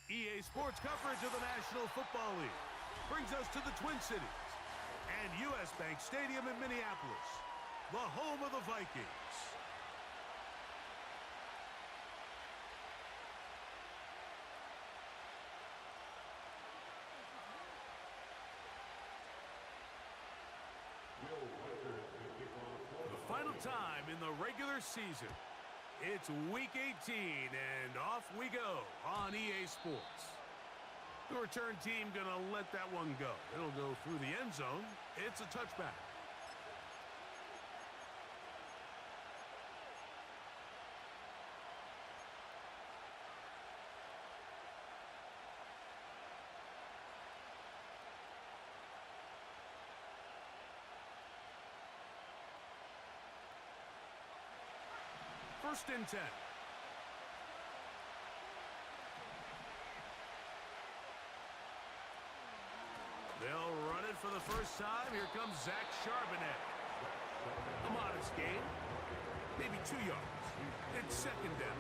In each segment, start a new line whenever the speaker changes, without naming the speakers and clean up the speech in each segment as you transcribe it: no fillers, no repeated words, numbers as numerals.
EA Sports coverage of the National Football League brings us to the Twin Cities and U.S. Bank Stadium in Minneapolis, the home of the Vikings. The final time in the regular season. It's Week 18, and off we go on EA Sports. The return team gonna let that one go. It'll go through the end zone. It's a touchback. First and 10. They'll run it for the first time. Here comes Zach Charbonnet. A modest gain. Maybe 2 yards. It's second down.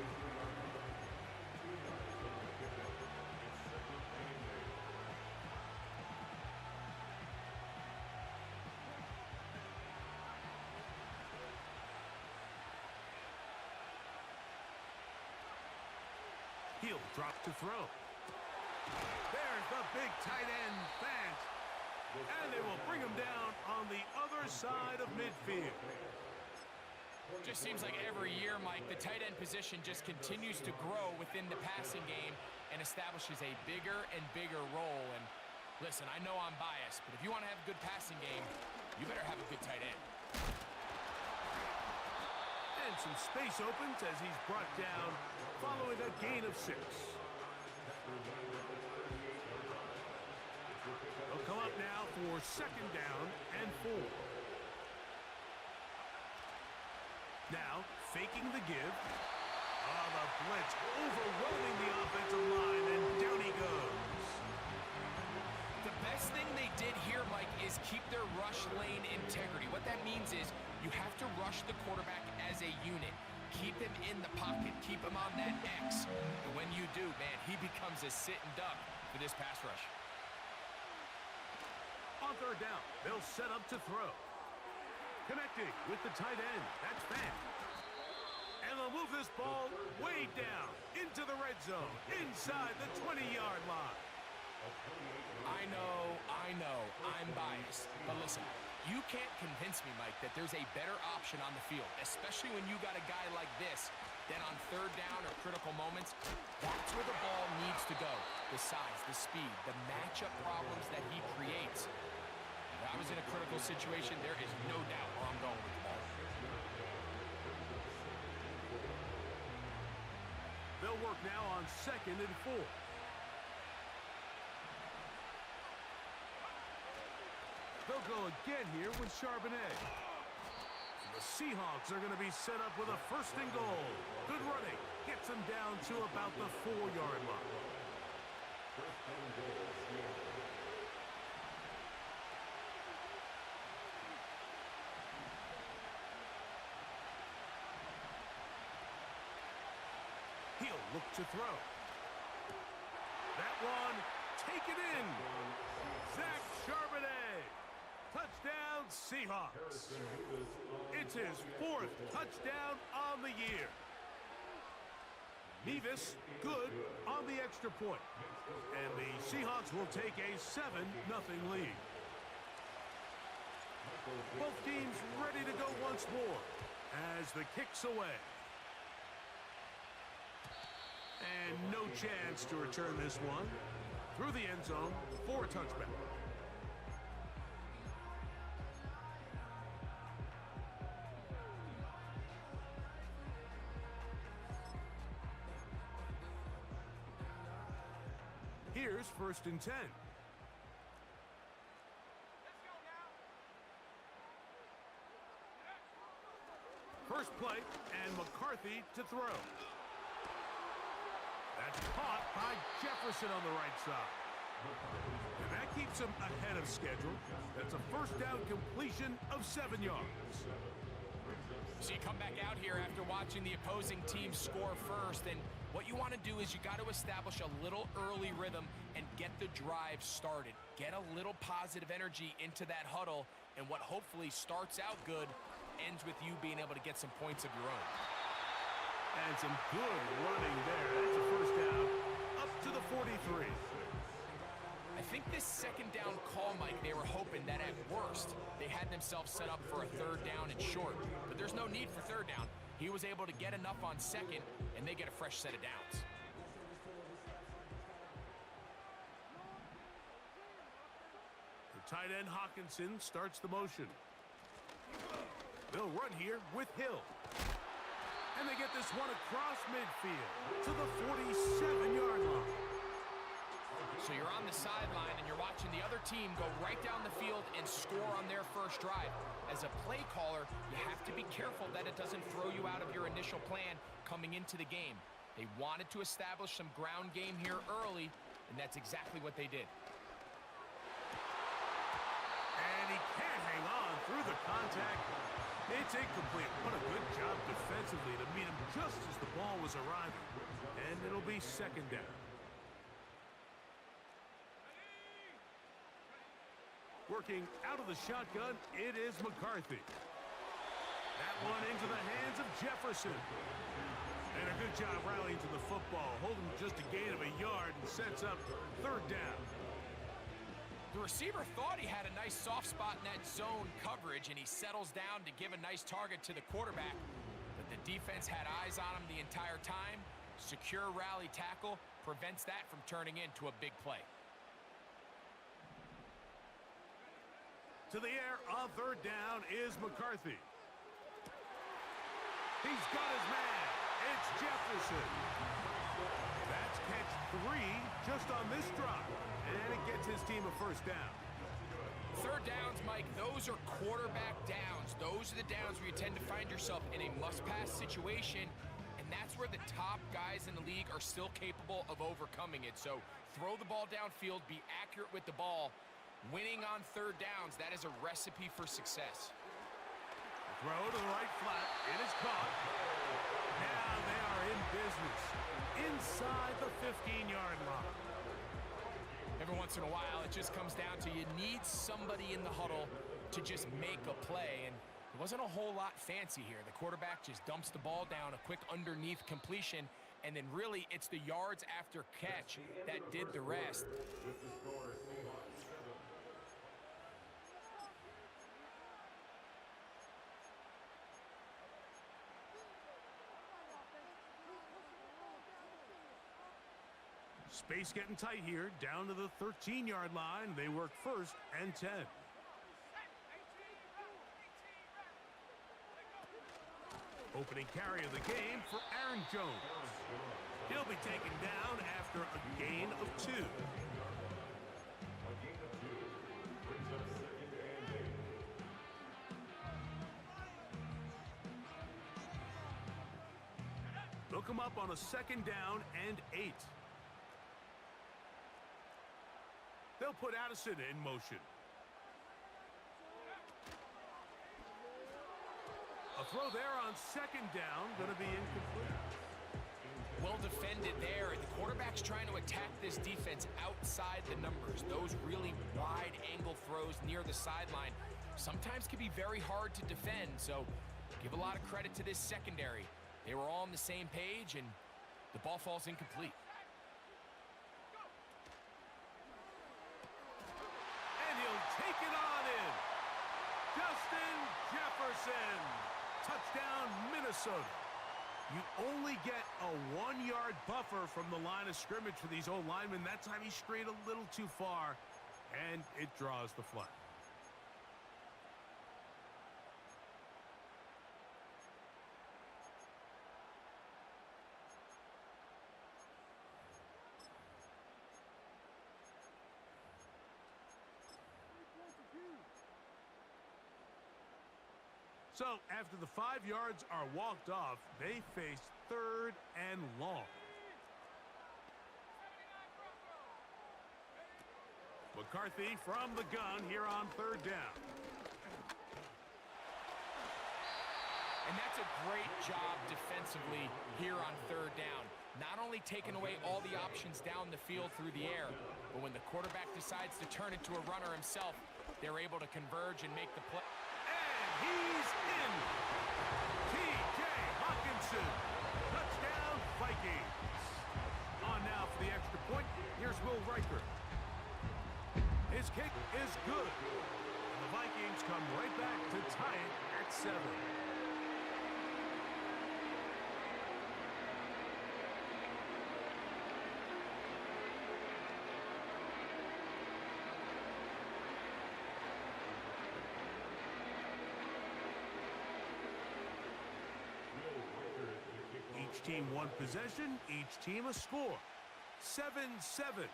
He'll drop to throw. There's the big tight end, Fant. And they will bring him down on the other side of midfield.
Just seems like every year, Mike, the tight end position just continues to grow within the passing game and establishes a bigger and bigger role. And listen, I know I'm biased, but if you want to have a good passing game, you better have a good tight end.
And some space opens as he's brought down following a gain of 6. They'll come up now for second down and 4. Now, faking the give. The blitz overwhelming the offensive line, and down he goes.
The best thing they did here, Mike, is keep their rush lane integrity. What that means is you have to rush the quarterback as a unit. Keep him in the pocket. Keep him on that X. And when you do, man, he becomes a sitting duck for this pass rush.
On third down, they'll set up to throw. Connecting with the tight end. That's Fant. And they'll move this ball way down into the red zone, inside the 20-yard line.
I know, I'm biased. But listen, you can't convince me, Mike, that there's a better option on the field, especially when you got a guy like this, then on third down or critical moments, that's where the ball needs to go. The size, the speed, the matchup problems that he creates. If I was in a critical situation, there is no doubt where I'm going with the ball.
They'll work now on second and 4. They'll go again here with Charbonnet. The Seahawks are going to be set up with a first and goal. Good running. Gets them down to about the 4-yard line. He'll look to throw. That one, take it in. Zach Charbonnet. Touchdown, Seahawks. It's his 4th touchdown on the year. Nevis, good on the extra point. And the Seahawks will take a 7-0 lead. Both teams ready to go once more as the kick's away. And no chance to return this one. Through the end zone for a touchback. Here's first and 10. First play, and McCarthy to throw. That's caught by Jefferson on the right side. And that keeps him ahead of schedule. That's a first down completion of 7 yards.
So you come back out here after watching the opposing team score first, and What you want to do is you got to establish a little early rhythm and get the drive started. Get a little positive energy into that huddle, and what hopefully starts out good ends with you being able to get some points of your own.
And some good running there. That's a first down up to the 43.
I think this second down call, Mike, they were hoping that at worst they had themselves set up for a third down and short. But there's no need for third down. He was able to get enough on second, and they get a fresh set of downs.
The tight end Hawkinson starts the motion. They'll run here with Hill. And they get this one across midfield to the 47-yard line.
So you're on the sideline and you're watching the other team go right down the field and score on their first drive. As a play caller, you have to be careful that it doesn't throw you out of your initial plan coming into the game. They wanted to establish some ground game here early, and that's exactly what they did.
And he can't hang on through the contact. It's incomplete. What a good job defensively to meet him just as the ball was arriving. And it'll be second down. Working out of the shotgun, it is McCarthy. That one into the hands of Jefferson. And a good job rallying to the football, holding just a gain of a yard and sets up third down.
The receiver thought he had a nice soft spot in that zone coverage, and he settles down to give a nice target to the quarterback. But the defense had eyes on him the entire time. Secure rally tackle prevents that from turning into a big play.
To the air on third down is McCarthy. He's got his man. It's Jefferson. That's catch 3 just on this drop. And it gets his team a first down.
Third downs, Mike, those are quarterback downs. Those are the downs where you tend to find yourself in a must-pass situation, and that's where the top guys in the league are still capable of overcoming it. So throw the ball downfield, be accurate with the ball. Winning on third downs, that is a recipe for success.
Throw to the right flat. It is caught. Now they are in business inside the 15-yard line.
Every once in a while, it just comes down to you need somebody in the huddle to just make a play, and it wasn't a whole lot fancy here. The quarterback just dumps the ball down, a quick underneath completion, and then really it's the yards after catch that did the rest.
Space getting tight here, down to the 13-yard line. They work first and 10. Opening carry of the game for Aaron Jones. He'll be taken down after a gain of 2. They'll come up on a second down and 8. They'll put Addison in motion. A throw there on second down, going to be incomplete.
Well defended there. The quarterback's trying to attack this defense outside the numbers. Those really wide angle throws near the sideline sometimes can be very hard to defend, so give a lot of credit to this secondary. They were all on the same page, and the ball falls incomplete.
Take it on in. Justin Jefferson. Touchdown, Minnesota. You only get a 1-yard buffer from the line of scrimmage for these old linemen. That time he strayed a little too far, and it draws the flag. So, after the 5 yards are walked off, they face third and long. McCarthy from the gun here on third down.
And that's a great job defensively here on third down. Not only taken away all the options down the field through the air, but when the quarterback decides to turn into a runner himself, they're able to converge and make the play.
And he's in. T.J. Hawkinson. Touchdown, Vikings. On now for the extra point. Here's Will Riker. His kick is good. And the Vikings come right back to tie it at 7. Each team one possession, each team a score. 7-7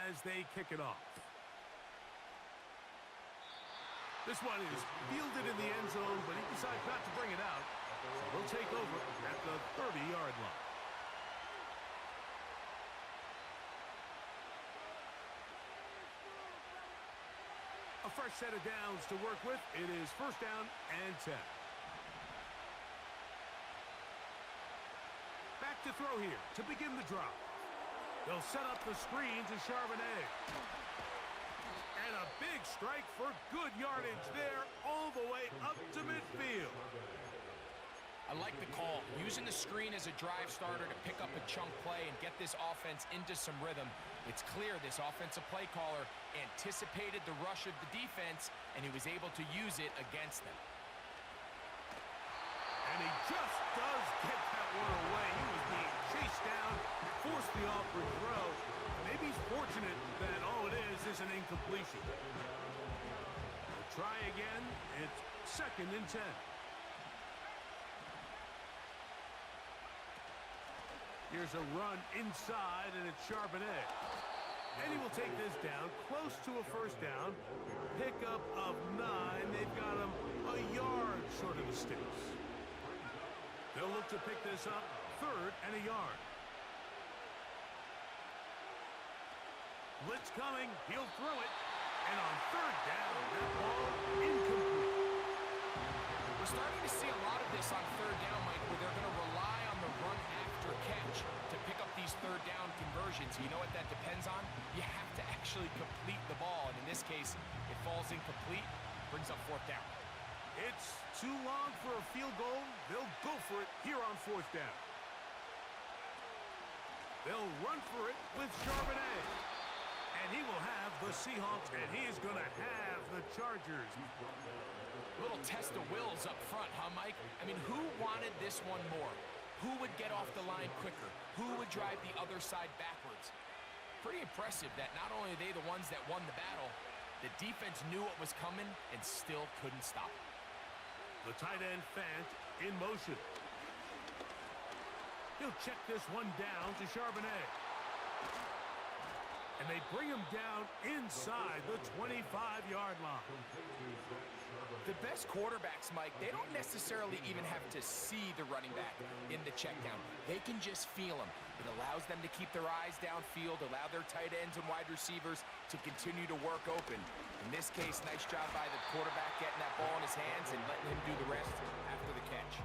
as they kick it off. This one is fielded in the end zone, but he decides not to bring it out. So they'll take over at the 30-yard line. A fresh set of downs to work with. It is first down and 10. Back to throw here to begin the drop. They'll set up the screen to Charbonnet. And a big strike for good yardage there all the way up to midfield.
I like the call. Using the screen as a drive starter to pick up a chunk play and get this offense into some rhythm. It's clear this offensive play caller anticipated the rush of the defense, and he was able to use it against them.
And he just does get that one away. He was being chased down, forced the awkward throw. Maybe he's fortunate that all it is an incompletion. We'll try again. It's second and 10. Here's a run inside, and it's Charbonnet. And he will take this down, close to a first down. Pickup of 9. They've got him a yard short of the sticks. They'll look to pick this up, third and a yard. Blitz coming, he'll throw it. And on third down, that ball incomplete.
We're starting to see a lot of this on third down, Mike, where they're going to rely on the run after catch to pick up these third down conversions. You know what that depends on? You have to actually complete the ball, and in this case, it falls incomplete, brings up fourth down.
It's too long for a field goal. They'll go for it here on fourth down. They'll run for it with Charbonnet. And he will have the Seahawks, and he is going to have the Chargers.
Little test of wills up front, huh, Mike? I mean, who wanted this one more? Who would get off the line quicker? Who would drive the other side backwards? Pretty impressive that not only are they the ones that won the battle, the defense knew what was coming and still couldn't stop it.
The tight end Fant in motion. He'll check this one down to Charbonnet. And they bring him down inside the 25-yard line.
The best quarterbacks, Mike, they don't necessarily even have to see the running back in the check down. They can just feel him. It allows them to keep their eyes downfield, allow their tight ends and wide receivers to continue to work open. In this case, nice job by the quarterback getting that ball in his hands and letting him do the rest after the catch.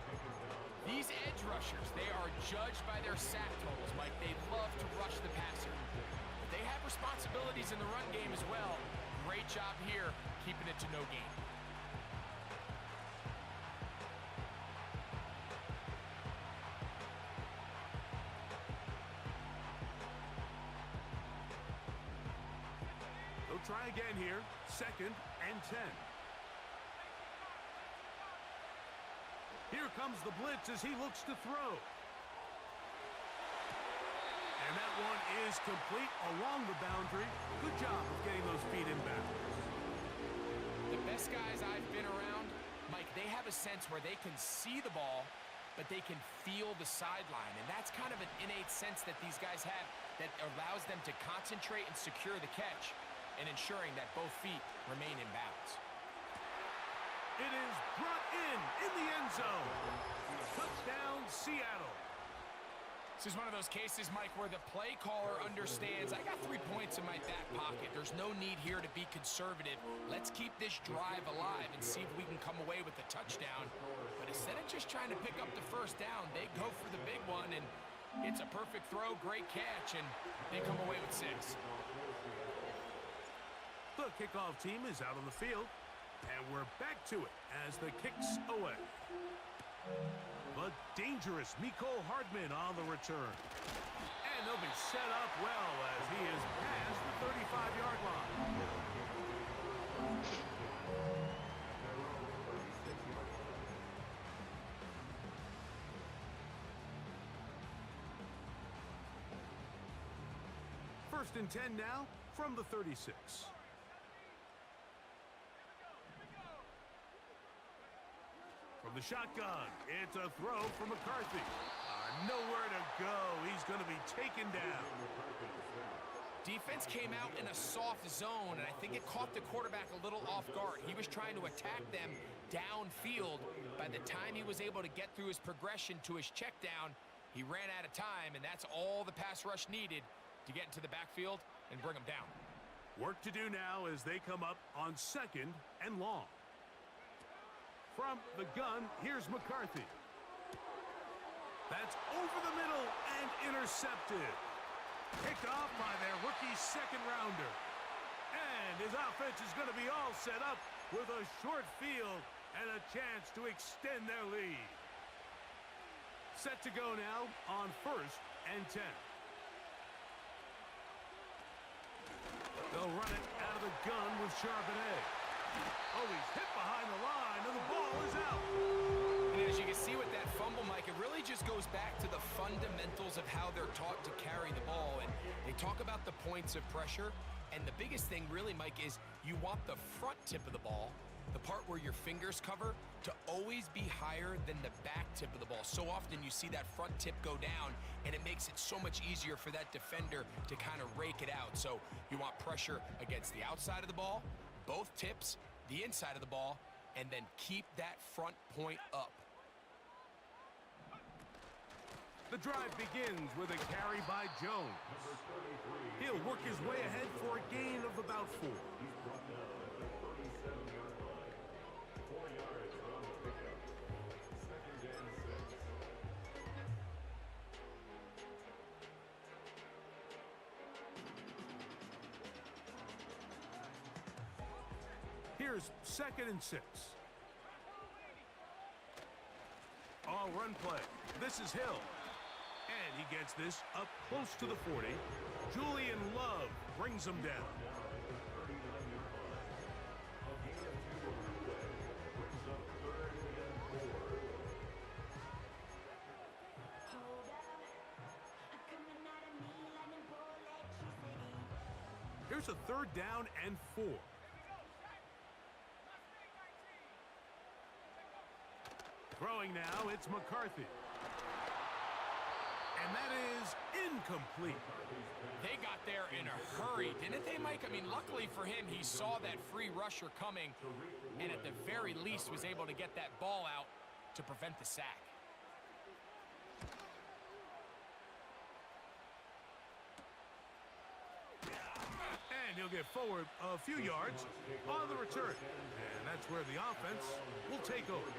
These edge rushers, they are judged by their sack totals, Mike. They love to rush the passer. But they have responsibilities in the run game as well. Great job here, keeping it to no gain.
Try again here, second and 10. Here comes the blitz as he looks to throw. And that one is complete along the boundary. Good job of getting those feet inbound.
The best guys I've been around, Mike, they have a sense where they can see the ball, but they can feel the sideline. And that's kind of an innate sense that these guys have that allows them to concentrate and secure the catch, and ensuring that both feet remain in bounds.
It is brought in the end zone. Touchdown, Seattle.
This is one of those cases, Mike, where the play caller understands, I got 3 points in my back pocket. There's no need here to be conservative. Let's keep this drive alive and see if we can come away with a touchdown. But instead of just trying to pick up the first down, they go for the big one, and It's a perfect throw, great catch, and they come away with 6.
The kickoff team is out on the field, and we're back to it as the kick's away. But dangerous Mecole Hardman on the return. And they'll be set up well as he is past the 35-yard line. First and 10 now from the 36. From the shotgun, it's a throw from McCarthy. Nowhere to go. He's going to be taken down.
Defense came out in a soft zone, and I think it caught the quarterback a little off guard. He was trying to attack them downfield. By the time he was able to get through his progression to his check down, he ran out of time, and that's all the pass rush needed to get into the backfield and bring him down.
Work to do now as they come up on 2nd and long. From the gun, here's McCarthy. That's over the middle and intercepted. Picked off by their rookie second-rounder. And his offense is going to be all set up with a short field and a chance to extend their lead. Set to go now on 1st and 10. They'll run it out of the gun with Charbonnet. Oh, he's hit behind the line, and the ball is out.
And as you can see with that fumble, Mike, it really just goes back to the fundamentals of how they're taught to carry the ball. And they talk about the points of pressure. And the biggest thing really, Mike, is you want the front tip of the ball, the part where your fingers cover, to always be higher than the back tip of the ball. So often you see that front tip go down, and it makes it so much easier for that defender to kind of rake it out. So you want pressure against the outside of the ball, both tips, the inside of the ball, and then keep that front point up.
The drive begins with a carry by Jones. He'll work his way ahead for a gain of about 4. Here's 2nd and 6. All run play. This is Hill. And he gets this up close to the 40. Julian Love brings him down. Here's a 3rd down and 4. Throwing now, it's McCarthy. And that is incomplete.
They got there in a hurry, didn't they, Mike? I mean, luckily for him, he saw that free rusher coming, and at the very least was able to get that ball out to prevent the sack.
And he'll get forward a few yards on the return. And that's where the offense will take over.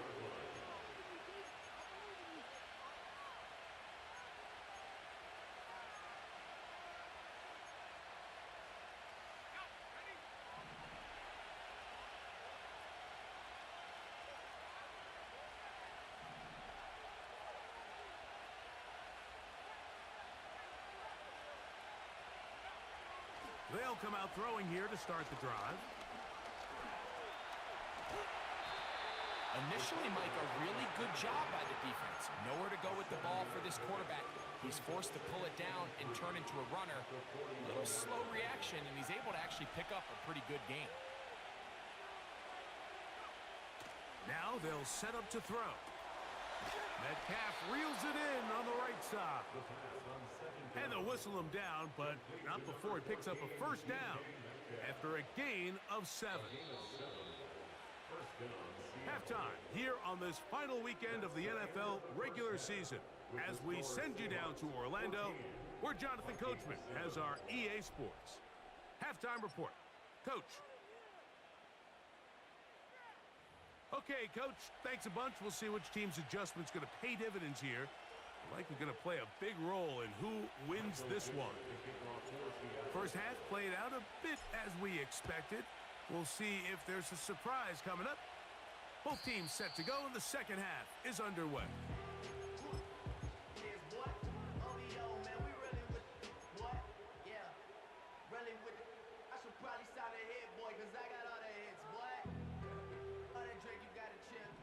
They'll come out throwing here to start the drive.
Initially, Mike, a really good job by the defense. Nowhere to go with the ball for this quarterback. He's forced to pull it down and turn into a runner. A little slow reaction, and he's able to actually pick up a pretty good game.
Now they'll set up to throw. Metcalf reels it in on the right side. And they'll whistle him down, but not before he picks up a 1st down after a gain of 7. Halftime here on this final weekend of the NFL regular season as we send you down to Orlando, where Jonathan Coachman has our EA Sports halftime report. Coach. Okay, Coach, thanks a bunch. We'll see which team's adjustment's going to pay dividends here Likely going to play a big role in who wins this one. First half played out a bit as we expected. We'll see if there's a surprise coming up. Both teams set to go, and the second half is underway.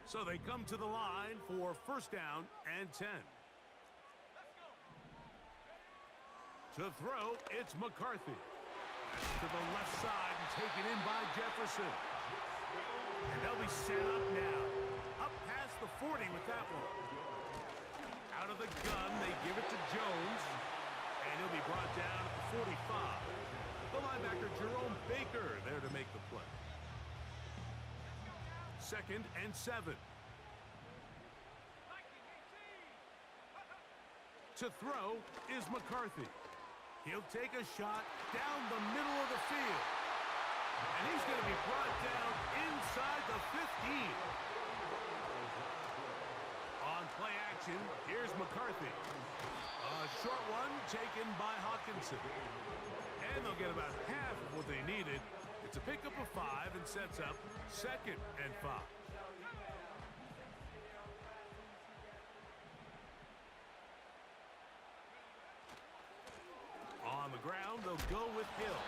So they come to the line for first down and 10. To throw, it's McCarthy. To the left side and taken in by Jefferson. And they'll be set up now. Up past the 40 with that one. Out of the gun, they give it to Jones. And he'll be brought down at the 45. The linebacker, Jerome Baker, there to make the play. Second and 7. To throw is McCarthy. He'll take a shot down the middle of the field. And he's going to be brought down inside the 15. On play action, here's McCarthy. A short one taken by Hawkinson. And they'll get about half of what they needed. It's a pickup of 5 and sets up second and 5. On the ground, they'll go with Hill.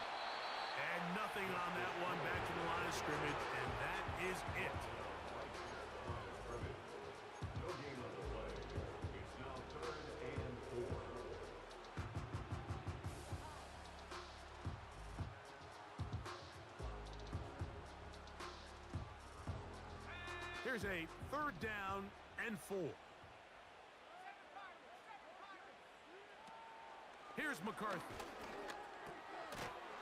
And nothing on that one, back to the line of scrimmage, and that is it. Here's a third down and 4. Here's McCarthy.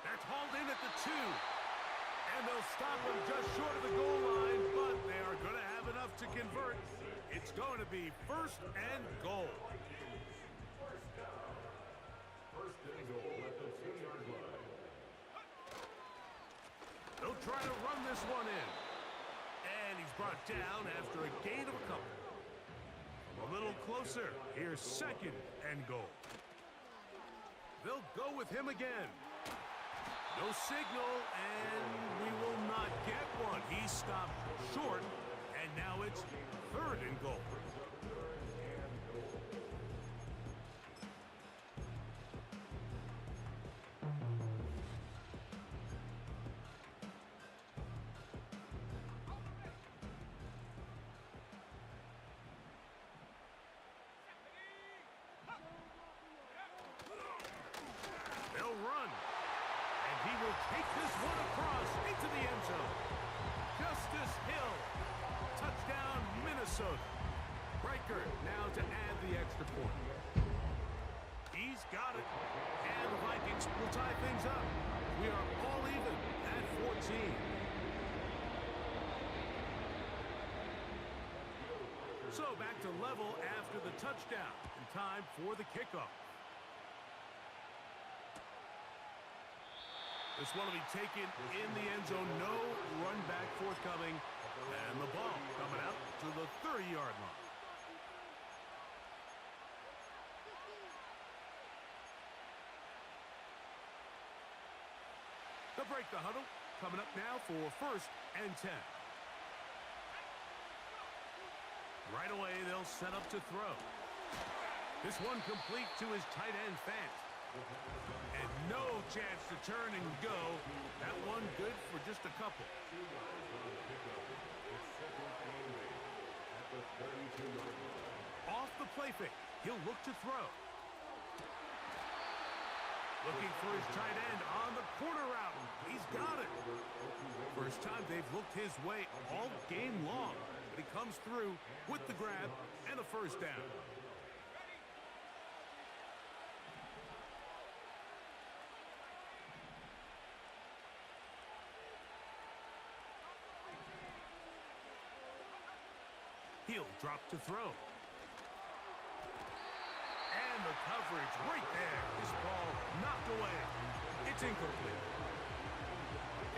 That's hauled in at the 2. And they'll stop him just short of the goal line, but they are going to have enough to convert. It's going to be first and goal.
First and goal at the 2-yard line.
They'll try to run this one in. And he's brought down after a gain of a couple. A little closer. Here's second and goal. They'll go with him again. No signal, and we will not get one. He stopped short, and now it's third and goal. They'll run. And he will take this one across into the end zone. Justice Hill. Touchdown, Minnesota. Riker now to add the extra point. He's got it. And the Vikings will tie things up. We are all even at 14. So back to level after the touchdown. And time for the kickoff. This one will be taken in the end zone. No run back forthcoming. And the ball coming out to the 30-yard line. They'll break the huddle. Coming up now for first and 10. Right away, they'll set up to throw. This one complete to his tight end, Fant. And no chance to turn and go. That one good for just a couple. Off the play fake. He'll look to throw. Looking for his tight end on the corner route. He's got it. First time they've looked his way all game long. But he comes through with the grab and a first down. He'll drop to throw. And the coverage right there. This ball knocked away. It's incomplete.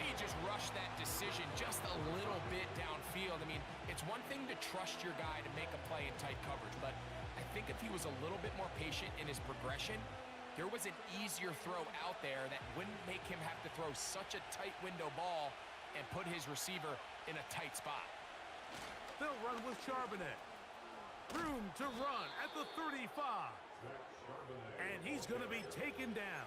He just rushed that decision just a little bit downfield. I mean, it's one thing to trust your guy to make a play in tight coverage, but I think if he was a little bit more patient in his progression, there was an easier throw out there that wouldn't make him have to throw such a tight window ball and put his receiver in a tight spot.
They'll run with Charbonnet. Room to run at the 35. And he's going to be taken down.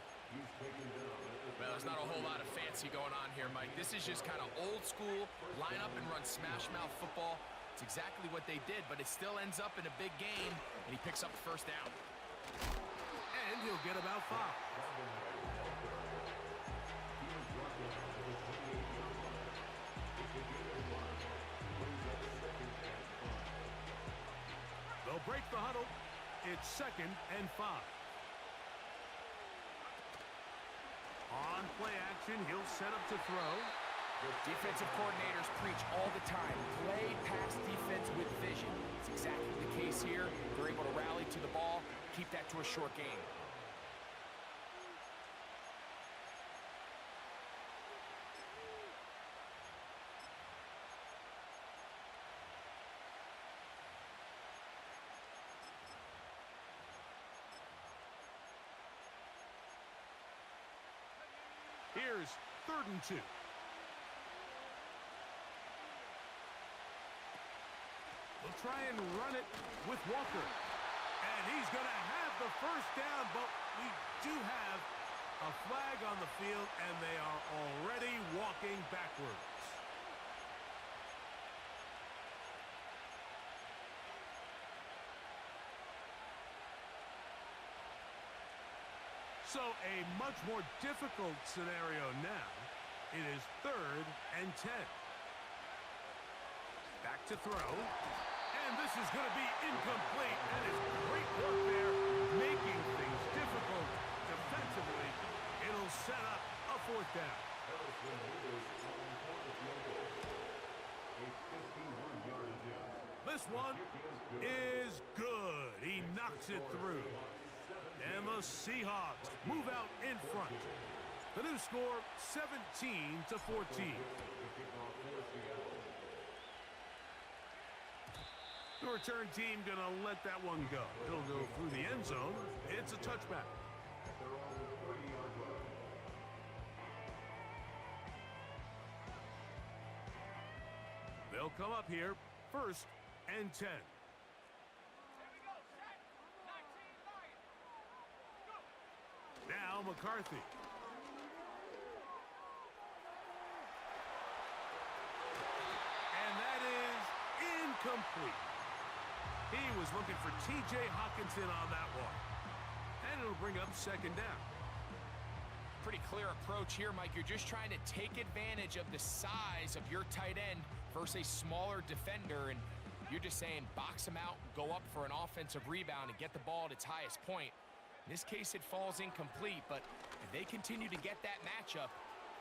Well, there's not a whole lot of fancy going on here, Mike. This is just kind of old school, line up and run smash mouth football. It's exactly what they did, but it still ends up in a big game, and he picks up the first down.
And he'll get about 5. They'll break the huddle. It's 2nd and 5. On play action, he'll set up to throw.
Defensive coordinators preach all the time, play pass defense with vision. It's exactly the case here. They're able to rally to the ball, keep that to a short game.
Here's 3rd and 2. They'll try and run it with Walker. And he's going to have the first down, but we do have a flag on the field, and they are already walking backwards. So a much more difficult scenario now. It is 3rd and 10. Back to throw. And this is going to be incomplete. That is great work there, making things difficult defensively. It'll set up a 4th down. This one is good. He knocks it through. And the Seahawks move out in front. The new score, 17-14. The return team going to let that one go. It'll go through the end zone. It's a touchback. They'll come up here, 1st and 10. Now McCarthy. And that is incomplete. He was looking for T.J. Hockenson on that one. And it'll bring up 2nd down.
Pretty clear approach here, Mike. You're just trying to take advantage of the size of your tight end versus a smaller defender, and you're just saying box him out, go up for an offensive rebound, and get the ball at its highest point. In this case, it falls incomplete, but if they continue to get that matchup,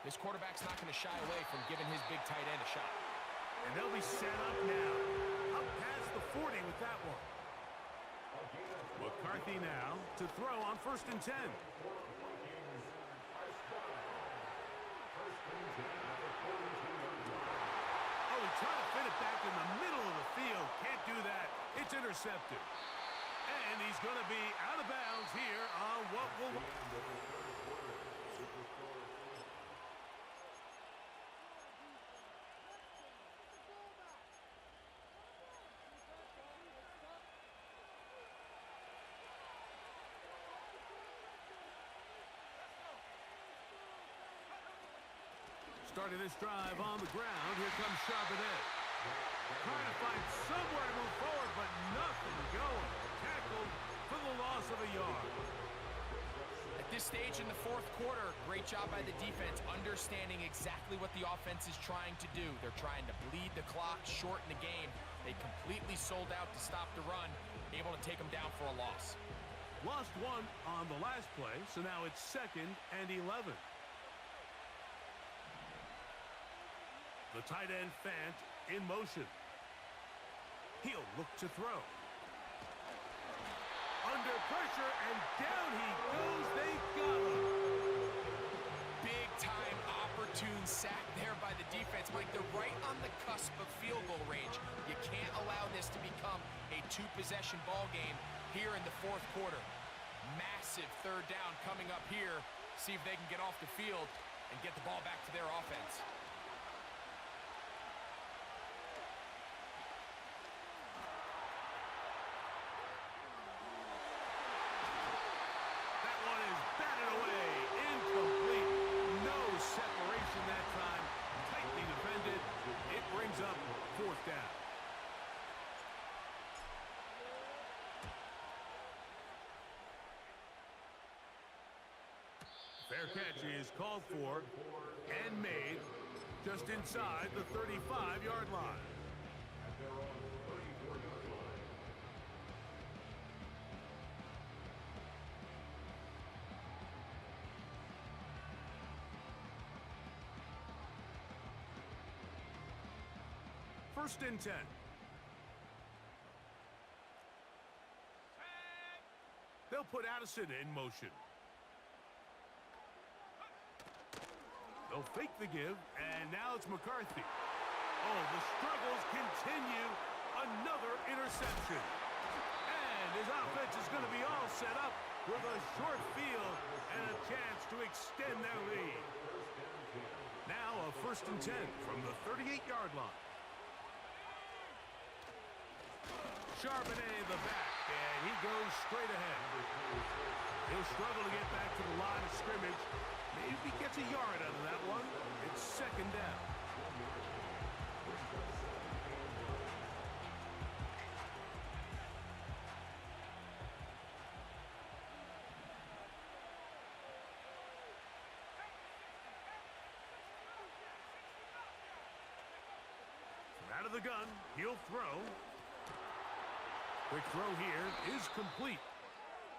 this quarterback's not going to shy away from giving his big tight end a shot.
And they'll be set up now, up past the 40 with that one. McCarthy now to throw on 1st and 10. Oh, he tried to fit it back in the middle of the field. Can't do that. It's intercepted. And he's going to be out of bounds here on what will... Starting this drive on the ground, here comes Charbonnet. Trying to find somewhere to move forward, but nothing going. Tackled for the loss of a yard.
At this stage in the 4th quarter, great job by the defense, understanding exactly what the offense is trying to do. They're trying to bleed the clock, shorten the game. They completely sold out to stop the run, able to take them down for a loss.
Lost one on the last play, so now it's 2nd and 11. The tight end Fant in motion. He'll look to throw. Under pressure, and down he goes. They got him.
Big time opportune sack there by the defense. Mike, they're right on the cusp of field goal range. You can't allow this to become a 2-possession ball game. here in the fourth quarter. Massive third down coming up here. See if they can get off the field and get the ball back to their offense.
That one is batted away. Incomplete. No separation that time. Tightly defended. It brings up fourth down. Fair catch is called for and made just inside the 35-yard line.
At their own 34-yard line.
First and 10. They'll put Addison in motion. They'll fake the give, and now it's McCarthy. Oh, the struggles continue. Another interception. And his offense is going to be all set up with a short field and a chance to extend their lead. Now a first and 10 from the 38-yard line. Charbonnet the back, and he goes straight ahead. He'll struggle to get back to the line of scrimmage. Maybe gets a yard out of that one. It's second down. Out of the gun, he'll throw. Quick throw here is complete.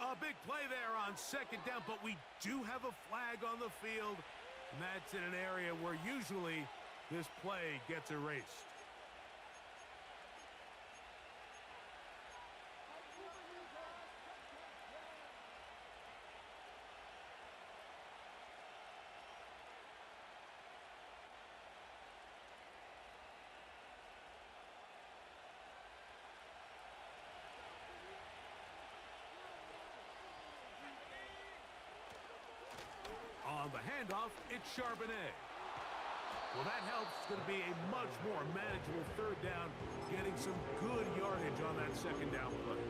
A big play there on second down, but we do have a flag on the field, and that's in an area where usually this play gets erased. On the handoff, it's Charbonnet. Well, that helps. It's going to be a much more manageable third down, getting some good yardage on that second down play.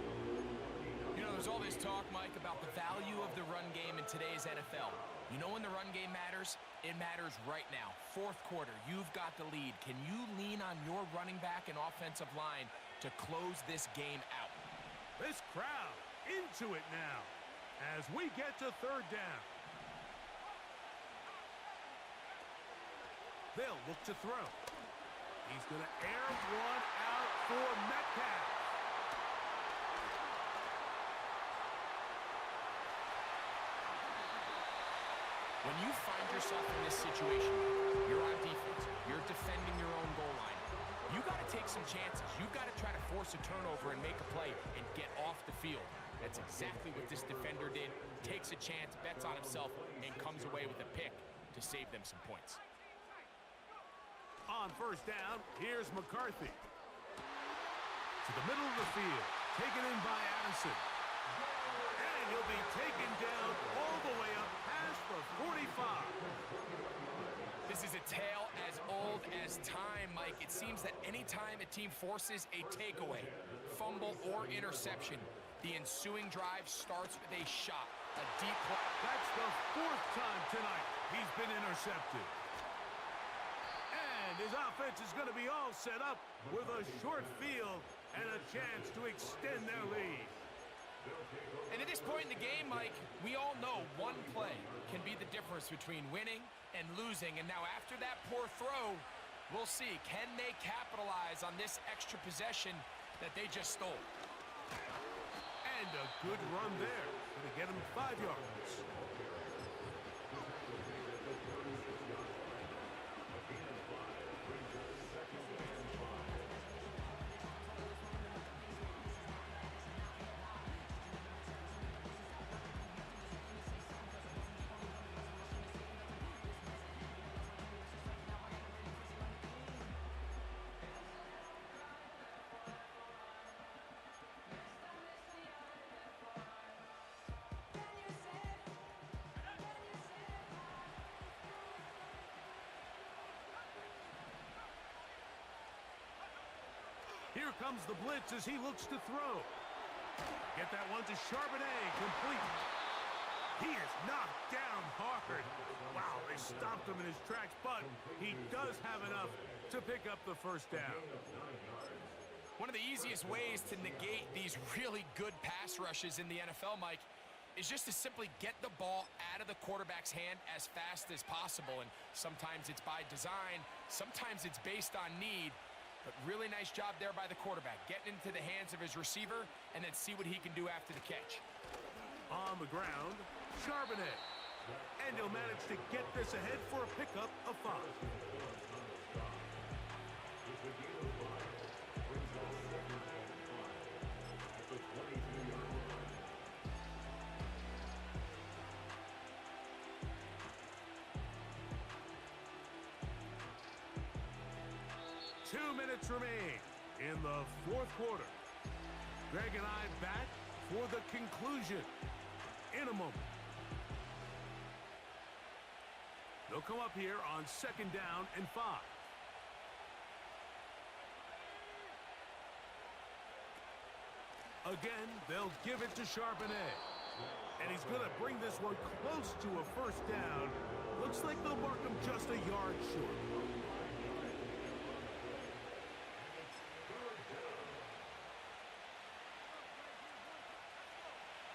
You know, there's all this talk, Mike, about the value of the run game in today's NFL. You know when the run game matters? It matters right now. Fourth quarter, you've got the lead. Can you lean on your running back and offensive line to close this game out?
This crowd into it now as we get to third down. They'll look to throw. He's going to air one out for Metcalf.
When you find yourself in this situation, you're on defense, you're defending your own goal line, you got to take some chances. You've got to try to force a turnover and make a play and get off the field. That's exactly what this defender did. Takes a chance, bets on himself, and comes away with a pick to save them some points.
On first down, here's McCarthy. To the middle of the field, taken in by Addison. And he'll be taken down all the way up past the 45.
This is a tale as old as time, Mike. It seems that anytime a team forces a takeaway, fumble, or interception, the ensuing drive starts with a shot, a deep play.
That's the fourth time tonight he's been intercepted. And his offense is going to be all set up with a short field and a chance to extend their lead.
And at this point in the game, Mike, we all know one play can be the difference between winning and losing. And now after that poor throw, we'll see, can they capitalize on this extra possession that they just stole?
And a good run there. Going to get him 5 yards. Here comes the blitz as he looks to throw. Get that one to Charbonnet, complete. He is knocked down hard. Wow, they stopped him in his tracks, but he does have enough to pick up the first down.
One of the easiest ways to negate these really good pass rushes in the NFL, Mike, is just to simply get the ball out of the quarterback's hand as fast as possible. And sometimes it's by design, sometimes it's based on need. But really nice job there by the quarterback, getting into the hands of his receiver and then see what he can do after the catch.
On the ground, Charbonnet. And he'll manage to get this ahead for a pickup of 5. 2 minutes remain in the fourth quarter. Greg and I back for the conclusion in a moment. They'll come up here on 2nd down and 5. Again, they'll give it to Charbonnet. And he's going to bring this one close to a first down. Looks like they'll mark him just a yard short.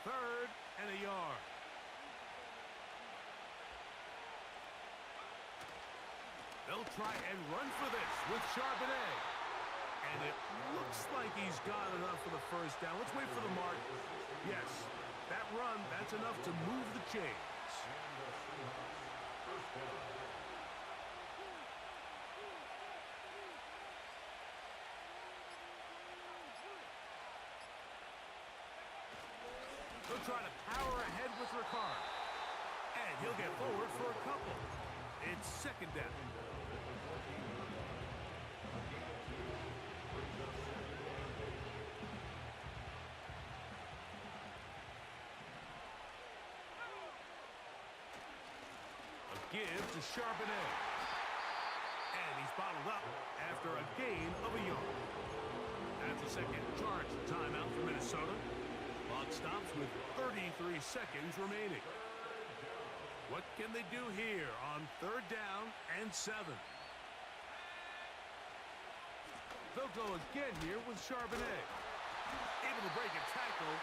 Third and a yard. They'll try and run for this with Charbonnet. And it looks like he's got enough for the first down. Let's wait for the mark. Yes, that run, that's enough to move the chains. They'll try to power ahead with Ricard. And he'll get forward for a couple. It's 2nd down. A give to Charbonnet. And he's bottled up after a gain of a yard. That's a second charge timeout for Minnesota. Clock stops with 33 seconds remaining. What can they do here on 3rd down and 7? They'll go again here with Charbonnet. Able to break a tackle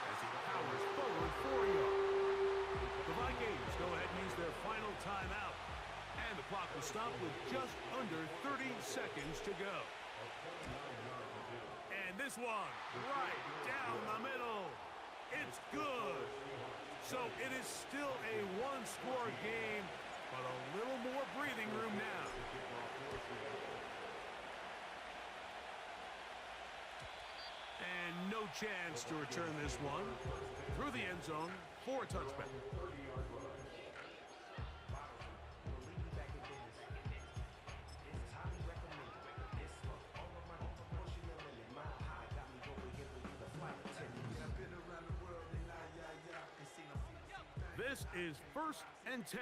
as he powers forward 4 yards. The Vikings go ahead and use their final timeout. And the clock will stop with just under 30 seconds to go. And this one, right down the middle. It's good. So it is still a one-score game, but a little more breathing room now. And no chance to return this one. Through the end zone for a touchback. This is 1st and 10.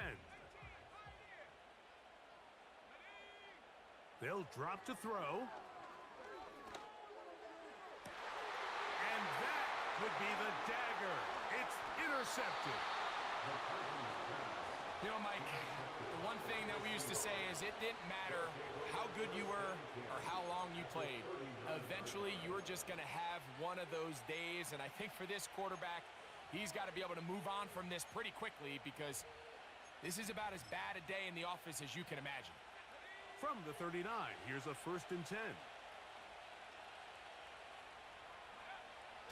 They'll drop to throw. And that would be the dagger. It's intercepted.
You know, Mike, the one thing that we used to say is it didn't matter how good you were or how long you played. Eventually, you were just going to have one of those days, and I think for this quarterback, he's got to be able to move on from this pretty quickly because this is about as bad a day in the office as you can imagine.
From the 39, here's a 1st and 10.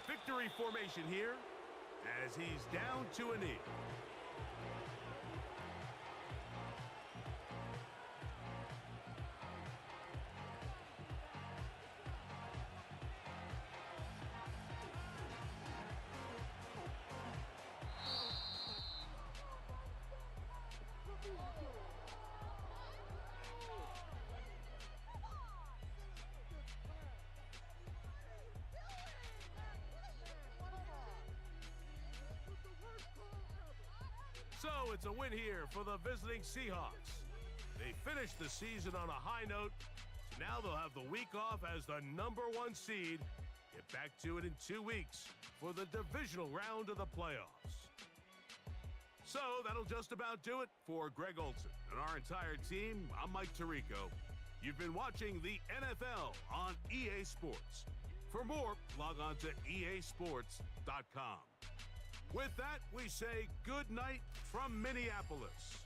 Victory formation here as he's down to a knee. So it's a win here for the visiting Seahawks. They finished the season on a high note. Now they'll have the week off as the #1 seed. Get back to it in 2 weeks for the divisional round of the playoffs. So that'll just about do it for Greg Olson and our entire team. I'm Mike Tirico. You've been watching the NFL on EA Sports. For more, log on to easports.com. With that, we say good night from Minneapolis.